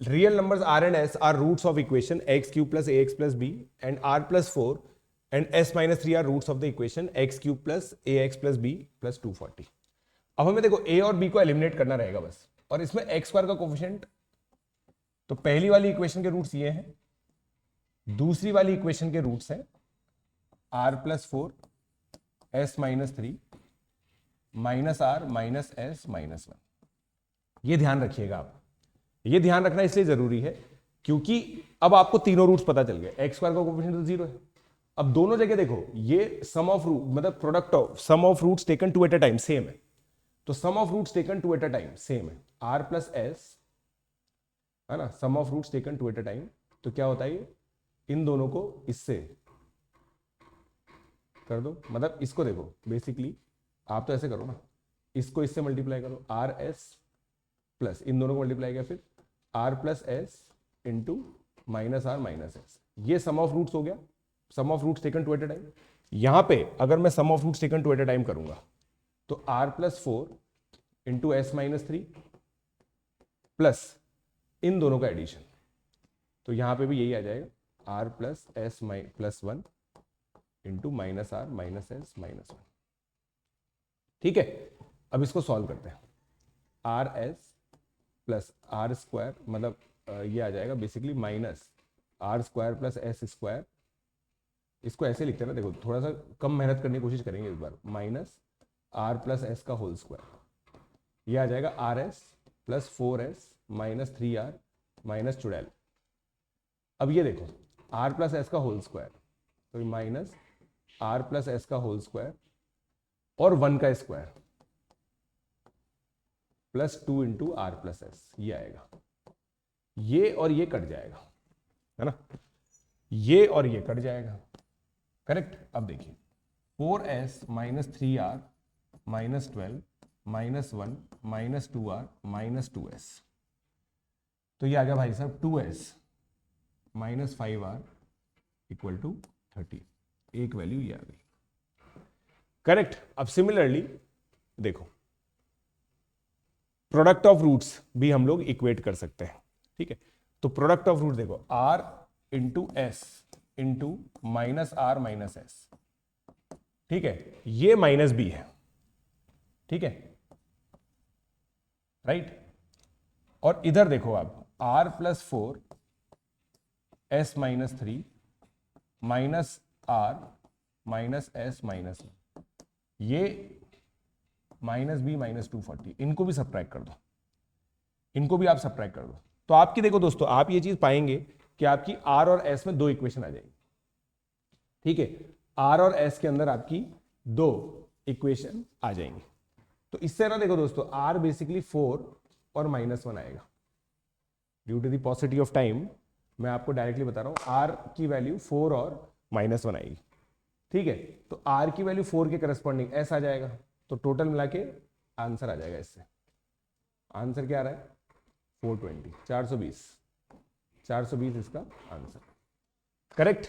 real numbers r and s are roots of equation x cube plus ax plus b and r plus 4 and s minus 3 are roots of the equation x cube plus ax plus b plus 240. अब हमें देखो a और b को eliminate करना रहेगा बस, और इसमें x स्क्वायर का कोफिशिएंट, तो पहली वाली इक्वेशन के रूट्स ये हैं, दूसरी वाली इक्वेशन के रूट्स हैं r plus 4 s minus 3 minus r minus s minus 1. ये ध्यान रखिएगा आप, ये ध्यान रखना इसलिए जरूरी है क्योंकि अब आपको तीनों रूट्स पता चल गए, एक्स स्क्वायर का कोएफिशिएंट तो 0 है. अब दोनों जगह देखो ये सम ऑफ रूट मतलब product of sum of roots taken two at a time same है, तो sum of roots taken two at a time same है, आर प्लस एस है ना, sum of roots taken two at a time. तो क्या होता है ये, इन दोनों को इससे कर दो, मतलब इसको देखो बेसिकली आप तो ऐसे करो ना, इसको इससे मल्टीप्लाई करो, आर एस प्लस इन दोनों को मल्टीप्लाई किया फिर r plus s into minus r minus s. ये सम ऑफ रूट्स हो गया, sum of roots taken two at a time. यहां पे अगर मैं sum of roots taken two at a time करूंगा तो r plus 4 into s minus 3 plus इन दोनों का एडिशन, तो यहां पे भी यही आ जाएगा, r plus s plus 1 into minus r minus s minus 1. ठीक है, अब इसको सॉल्व करते हैं. R s plus r square मतलब ये आ जाएगा basically minus r square plus s square. इसको ऐसे लिखते हैं ना, देखो थोड़ा सा कम मेहनत करने की कोशिश करेंगे इस बार, माइनस आर प्लस एस का होल स्क्वायर. ये आ जाएगा r s plus 4s minus 3r minus 12. अब ये देखो आर प्लस एस का होल स्क्वायर, तो माइनस आर प्लस एस का होल स्क्वायर और 1 का square plus 2 into r plus s, ये आएगा. ये और ये कट जाएगा है ना, ये और ये कट जाएगा, करेक्ट. अब देखिए 4s minus 3r minus 12 minus 1 minus 2r minus 2s, तो ये आ गया भाई साहब 2s minus 5r equal to 30. एक वैल्यू ये आ गई, करेक्ट. अब सिमिलरली देखो प्रोडक्ट ऑफ रूट्स भी हम लोग इक्वेट कर सकते हैं. ठीक है, तो प्रोडक्ट ऑफ रूट देखो r into s into minus r minus s. ठीक है, ये माइनस बी है, ठीक है राइट. और इधर देखो आप r plus 4 s minus 3 minus r minus s minus 1, ये माइनस बी माइनस 240. इनको भी सब्ट्रैक्ट कर दो, इनको भी आप सब्ट्रैक्ट कर दो, तो आपकी देखो दोस्तों आप ये चीज पाएंगे कि आपकी आर और एस में दो इक्वेशन आ जाएगी. ठीक है, आर और एस के अंदर आपकी दो इक्वेशन आ जाएंगी. तो इससे ना देखो दोस्तों आर बेसिकली 4 और माइनस 1 आएगा. Due to the paucity of time मैं आपको डायरेक्टली बता रहा हूं, आर की वैल्यू 4 और माइनस 1 आएगी. ठीक है, तो आर की वैल्यू 4 के करस्पॉन्डिंग एस आ जाएगा, तो टोटल मिला के आंसर आ जाएगा. इससे आंसर क्या आ रहा है 420, 420 इसका आंसर, करेक्ट.